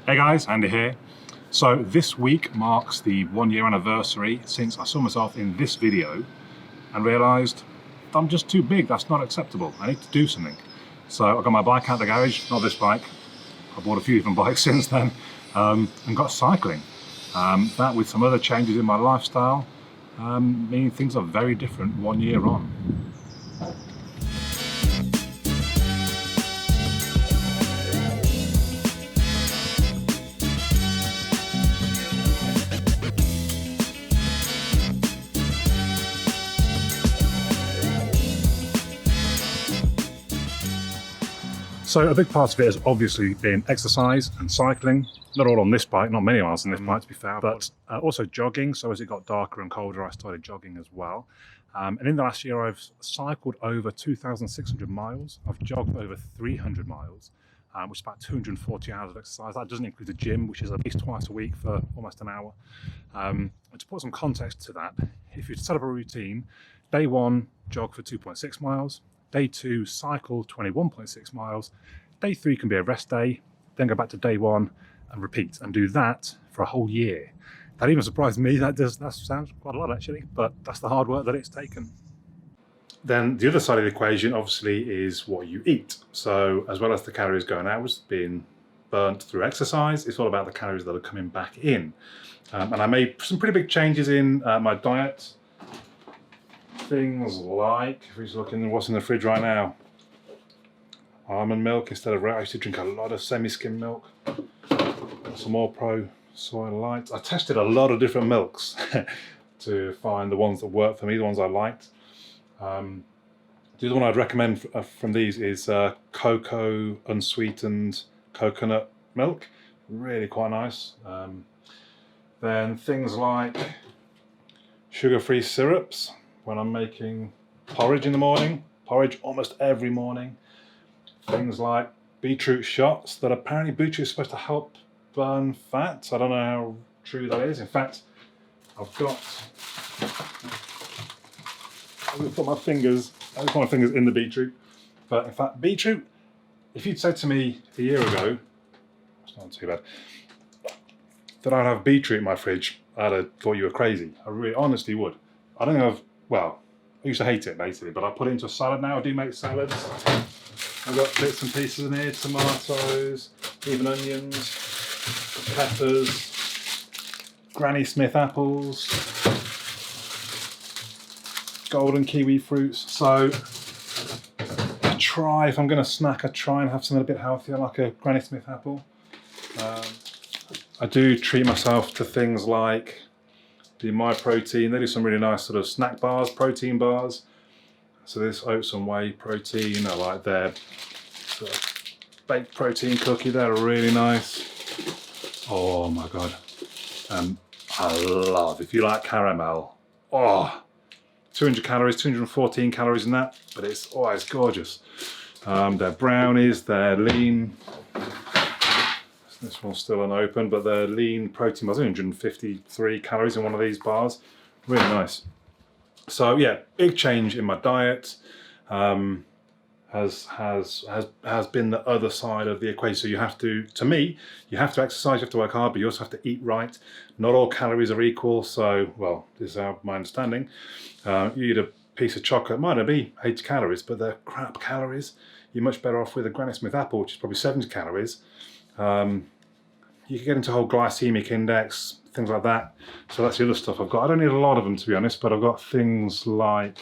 Hey guys, Andy here. So this week marks the 1 year anniversary since I saw myself in this video and realised I'm just too big, that's not acceptable, I need to do something. So I got my bike out of the garage, not this bike, I bought a few different bikes since then, and got cycling. That with some other changes in my lifestyle, meaning things are very different 1 year on. So a big part of it has obviously been exercise and cycling, not all on this bike, not many miles on this bike to be fair, but also jogging. So as it got darker and colder, I started jogging as well. And in the last year, I've cycled over 2,600 miles. I've jogged over 300 miles, which is about 240 hours of exercise. That doesn't include the gym, which is at least twice a week for almost an hour. And to put some context to that, if you set up a routine, day one, jog for 2.6 miles. Day two, cycle 21.6 miles. Day three can be a rest day, then go back to day one and repeat and do that for a whole year. That even surprised me. That sounds quite a lot actually, but that's the hard work that it's taken. Then the other side of the equation obviously is what you eat. So as well as the calories going out, being burnt through exercise, it's all about the calories that are coming back in. And I made some pretty big changes in my diet. Things like, if we're just looking at what's in the fridge right now, almond milk instead of I used to drink a lot of semi-skim milk, some more pro soy light. I tested a lot of different milks to find the ones that worked for me, the ones I liked. The other one I'd recommend from these is cocoa unsweetened coconut milk, really quite nice. Then things like sugar-free syrups. When I'm making porridge in the morning, porridge almost every morning. Things like beetroot shots that apparently beetroot is supposed to help burn fat. I don't know how true that is. In fact, I put my fingers in the beetroot. But in fact, beetroot, if you'd said to me a year ago, it's not too bad, that I'd have beetroot in my fridge, I'd have thought you were crazy. I really honestly would. I don't think well, I used to hate it basically, but I put it into a salad now. I do make salads. I've got bits and pieces in here, tomatoes, even onions, peppers, Granny Smith apples, golden kiwi fruits. So if I'm going to snack, I try and have something a bit healthier, like a Granny Smith apple. I do treat myself to things like the MyProtein. They do some really nice sort of snack bars, protein bars. So this oats and whey protein, I like their sort of baked protein cookie. They're really nice. Oh my God. I love, if you like caramel, 200 calories, 214 calories in that, but it's gorgeous. They're brownies, they're lean. This one's still unopened, but they're lean protein bars, 153 calories in one of these bars. Really nice. So yeah, big change in my diet. Has been the other side of the equation. So you have to exercise, you have to work hard, but you also have to eat right. Not all calories are equal. So, well, this is my understanding. You eat a piece of chocolate, might not be 80 calories, but they're crap calories. You're much better off with a Granny Smith apple, which is probably 70 calories. You can get into whole glycemic index, things like that. So that's the other stuff I've got. I don't need a lot of them, to be honest, but I've got things like,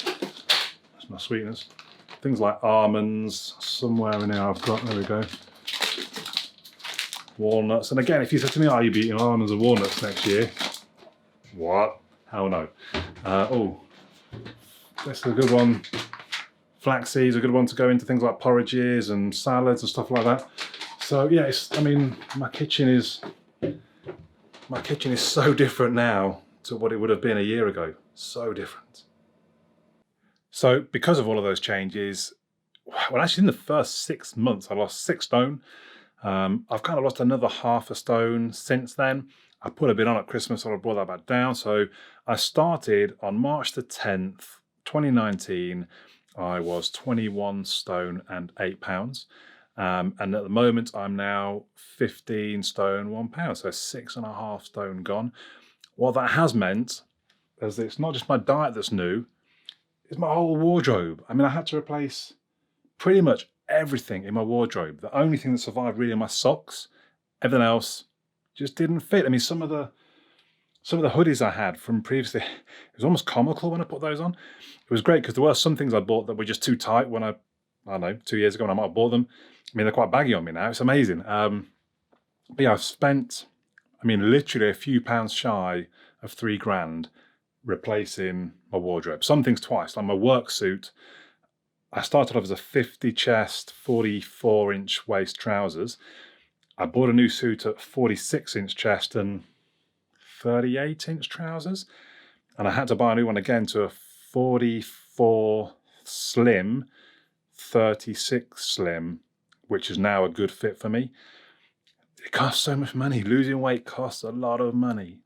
that's my sweeteners, things like almonds, somewhere in here there we go. Walnuts, and again, if you said to me, are you eating almonds and walnuts next year? What? Hell no. This is a good one. Flax seeds are a good one to go into things like porridges and salads and stuff like that. So yeah, my kitchen is so different now to what it would have been a year ago. So different. So because of all of those changes, well, actually in the first 6 months, I lost 6 stone. I've kind of lost another half a stone since then. I put a bit on at Christmas, so I brought that back down. So I started on March the 10th, 2019. I was 21 stone and 8 pounds. And at the moment, I'm now 15 stone, 1 pound. So 6.5 stone gone. What that has meant is it's not just my diet that's new, it's my whole wardrobe. I mean, I had to replace pretty much everything in my wardrobe. The only thing that survived really are my socks. Everything else just didn't fit. I mean, some of the hoodies I had from previously, it was almost comical when I put those on. It was great because there were some things I bought that were just too tight when I don't know, 2 years ago when I might have bought them. I mean, they're quite baggy on me now. It's amazing. But yeah, I've spent, I mean, literally a few pounds shy of £3,000 replacing my wardrobe. Some things twice, like my work suit. I started off as a 50 chest, 44-inch waist trousers. I bought a new suit at 46-inch chest and 38-inch trousers. And I had to buy a new one again to a 44 slim, 36 slim, which is now a good fit for me. It costs so much money. Losing weight costs a lot of money.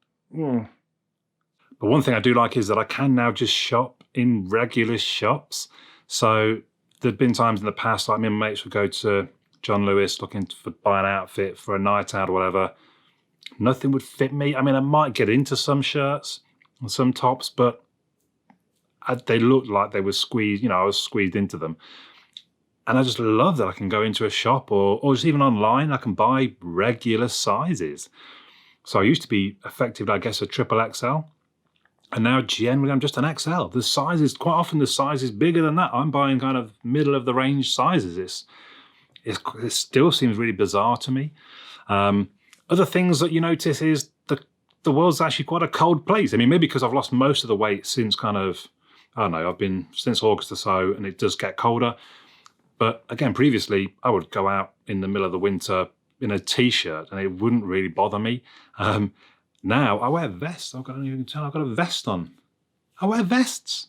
But one thing I do like is that I can now just shop in regular shops. So there've been times in the past, like me and my mates would go to John Lewis looking to buy an outfit for a night out or whatever. Nothing would fit me. I mean, I might get into some shirts and some tops, but they looked like they were squeezed, I was squeezed into them. And I just love that I can go into a shop or just even online, I can buy regular sizes. So I used to be effectively, I guess, a triple XL. And now generally I'm just an XL. The size is, quite often the size is bigger than that. I'm buying kind of middle of the range sizes. It still seems really bizarre to me. Other things that you notice is the world's actually quite a cold place. I mean, maybe because I've lost most of the weight since kind of, I don't know, I've been since August or so, and it does get colder. But again, previously I would go out in the middle of the winter in a t-shirt and it wouldn't really bother me. Now I wear vests. I've got a vest on. I wear vests.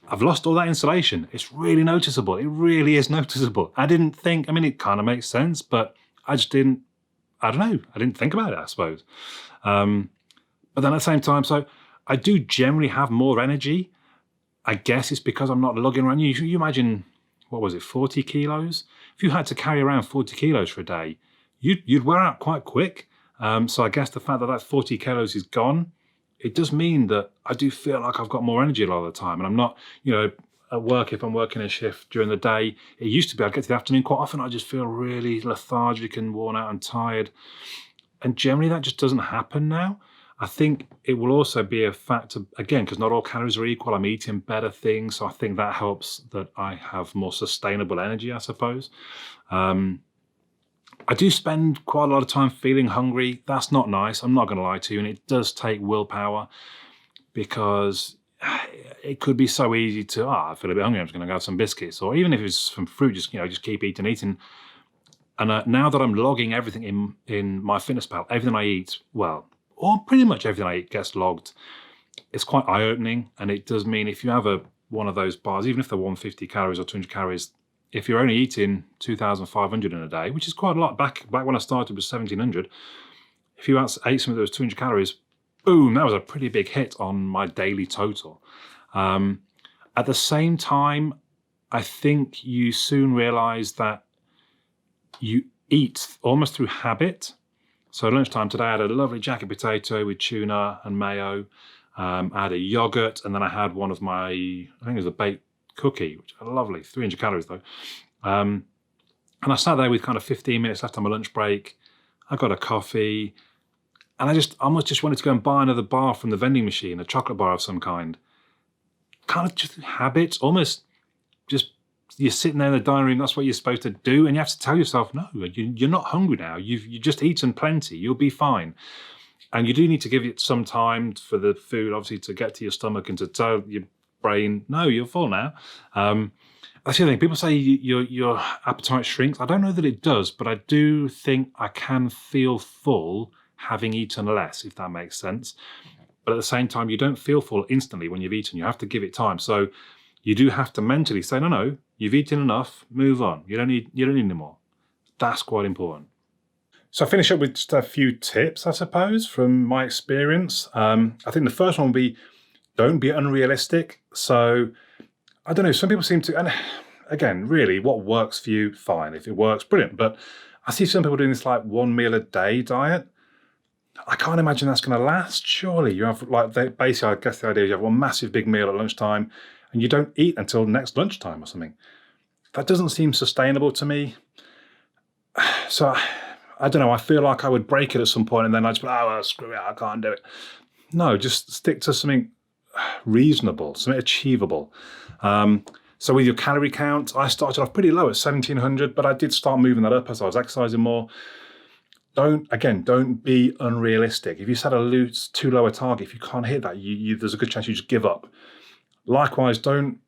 I've lost all that insulation. It's really noticeable. It really is noticeable. I didn't think, I mean, it kind of makes sense, but I just didn't, I don't know. I didn't think about it, I suppose. But then at the same time, so I do generally have more energy. I guess it's because I'm not lugging around. You imagine, what was it, 40 kilos? If you had to carry around 40 kilos for a day, you'd wear out quite quick. So I guess the fact that that 40 kilos is gone, it does mean that I do feel like I've got more energy a lot of the time. And I'm not, at work, if I'm working a shift during the day, it used to be I'd get to the afternoon, quite often I just feel really lethargic and worn out and tired. And generally that just doesn't happen now. I think it will also be a factor, again, because not all calories are equal. I'm eating better things. So I think that helps that I have more sustainable energy, I suppose. I do spend quite a lot of time feeling hungry. That's not nice. I'm not going to lie to you. And it does take willpower because it could be so easy to, I feel a bit hungry. I'm just going to go have some biscuits. Or even if it's some fruit, just keep eating. And now that I'm logging everything in MyFitnessPal, everything I eat, well, or pretty much everything I eat gets logged. It's quite eye-opening. And it does mean if you have one of those bars, even if they're 150 calories or 200 calories, if you're only eating 2,500 in a day, which is quite a lot, back when I started was 1,700, if you ate something that was 200 calories, boom, that was a pretty big hit on my daily total. At the same time, I think you soon realize that you eat almost through habit. So at lunchtime today, I had a lovely jacket potato with tuna and mayo. I had a yogurt, and then I had one of my, I think it was a baked cookie, which are lovely, 300 calories though. And I sat there with kind of 15 minutes left on my lunch break. I got a coffee, and I almost just wanted to go and buy another bar from the vending machine, a chocolate bar of some kind. Kind of just habits, almost just you're sitting there in the dining room, that's what you're supposed to do, and you have to tell yourself, no, you're not hungry now. You've just eaten plenty, you'll be fine. And you do need to give it some time for the food, obviously, to get to your stomach and to tell your brain, no, you're full now. That's the other thing. People say your appetite shrinks. I don't know that it does, but I do think I can feel full having eaten less, if that makes sense. But at the same time, you don't feel full instantly when you've eaten. You have to give it time. So you do have to mentally say, no, you've eaten enough, move on. You don't need any more. That's quite important. So I finish up with just a few tips, I suppose, from my experience. I think the first one would be, don't be unrealistic. So, I don't know, some people seem to, and again, really, what works for you, fine. If it works, brilliant. But I see some people doing this like 1 meal a day diet. I can't imagine that's going to last. Surely you have basically, I guess the idea is you have one massive big meal at lunchtime and you don't eat until next lunchtime or something. That doesn't seem sustainable to me. So I don't know. I feel like I would break it at some point and then I'd just be like, oh, well, screw it, I can't do it. No, just stick to something reasonable, something achievable. So with your calorie count, I started off pretty low at 1,700, but I did start moving that up as I was exercising more. Don't be unrealistic. If you set too low a target, if you can't hit that, there's a good chance you just give up. Likewise, don't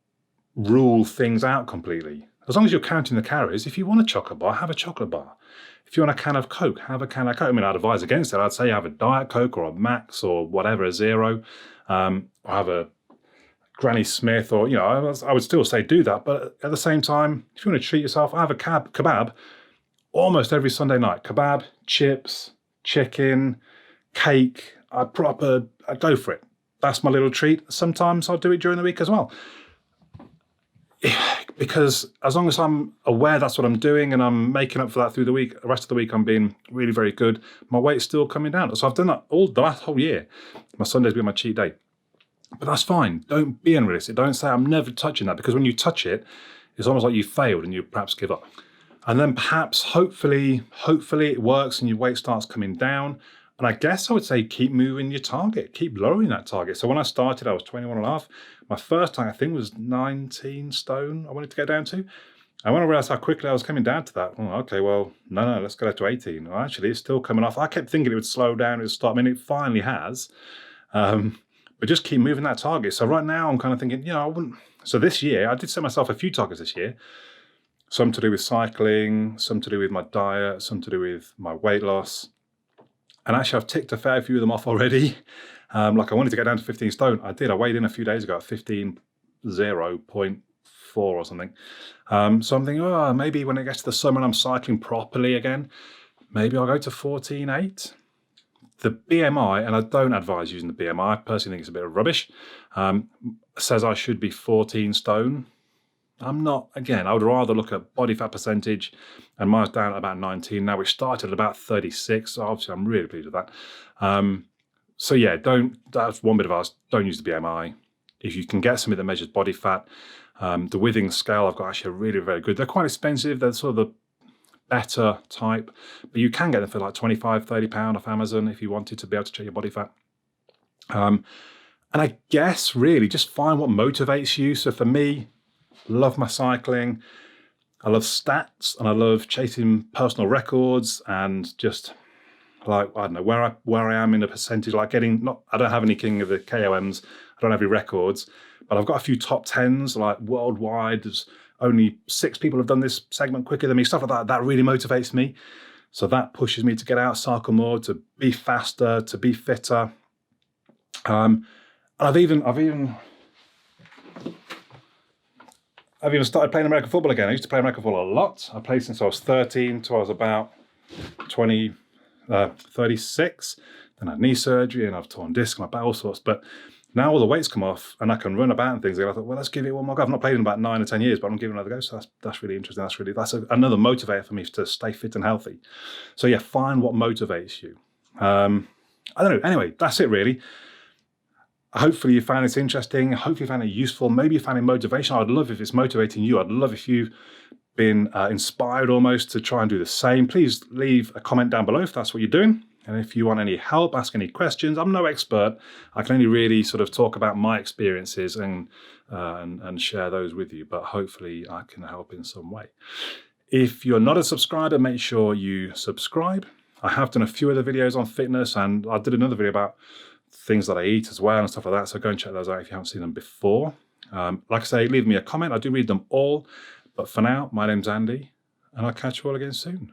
rule things out completely. As long as you're counting the calories, if you want a chocolate bar, have a chocolate bar. If you want a can of Coke, have a can of Coke. I mean, I'd advise against it. I'd say have a Diet Coke or a Max or whatever, a Zero, or have a Granny Smith, or, I would still say do that. But at the same time, if you want to treat yourself, have a kebab almost every Sunday night. Kebab, chips, chicken, cake. I'd go for it. That's my little treat. Sometimes I'll do it during the week as well. Because as long as I'm aware that's what I'm doing and I'm making up for that through the week, the rest of the week I'm being really, very good, my weight's still coming down. So I've done that the last whole year. My Sunday's been my cheat day. But that's fine. Don't be unrealistic. Don't say I'm never touching that, because when you touch it, it's almost like you failed and you perhaps give up. And then perhaps, hopefully it works and your weight starts coming down. And I guess I would say keep moving your target, keep lowering that target. So when I started, I was 21 and a half. My first time, I think, was 19 stone I wanted to get down to. And when I realized how quickly I was coming down to that, okay, well, no, let's go to 18. Well, actually, it's still coming off. I kept thinking it would slow down, it would stop. I mean, it finally has. But just keep moving that target. So right now I'm kind of thinking, I wouldn't. So this year, I did set myself a few targets this year. Some to do with cycling, some to do with my diet, some to do with my weight loss. And actually I've ticked a fair few of them off already. Like I wanted to get down to 15 stone. I did. I weighed in a few days ago at 15.0.4 or something. So I'm thinking, maybe when it gets to the summer and I'm cycling properly again, maybe I'll go to 14.8. The BMI, and I don't advise using the BMI, I personally think it's a bit of rubbish, says I should be 14 stone. I'm not. Again, I would rather look at body fat percentage, and mine's down at about 19 now. We started at about 36, so obviously I'm really pleased with that. So yeah, that's one bit of advice. Don't use the BMI. If you can get something that measures body fat, the Withings scale I've got actually are really, very good. They're quite expensive. They're sort of the better type, but you can get them for like £25-30 off Amazon if you wanted to be able to check your body fat. And I guess really just find what motivates you. So for me, love my cycling, I love stats, and I love chasing personal records, and just like, I don't know, where I am in a percentage, like I don't have any king of the KOMs, I don't have any records, but I've got a few top 10s, like worldwide. There's only 6 people have done this segment quicker than me, stuff like that. That really motivates me. So that pushes me to get out, cycle more, to be faster, to be fitter. And I've even started playing American football again. I used to play American football a lot. I played since I was 13 till I was about 36. Then I had knee surgery and I've torn disc and my back, all sorts. But now all the weight's come off and I can run about and things. And I thought, well, let's give it one more go. I've not played in about 9 or 10 years, but I'm giving it another go. So that's really interesting. That's another motivator for me to stay fit and healthy. So yeah, find what motivates you. I don't know. Anyway, that's it really. Hopefully you found this interesting. Hopefully you found it useful. Maybe you found it motivational. I'd love if it's motivating you. I'd love if you've been inspired almost to try and do the same. Please leave a comment down below if that's what you're doing. And if you want any help, ask any questions. I'm no expert. I can only really sort of talk about my experiences and share those with you, but hopefully I can help in some way. If you're not a subscriber, make sure you subscribe. I have done a few other videos on fitness, and I did another video about things that I eat as well and stuff like that. So go and check those out if you haven't seen them before. Like I say, leave me a comment. I do read them all. But for now, my name's Andy, and I'll catch you all again soon.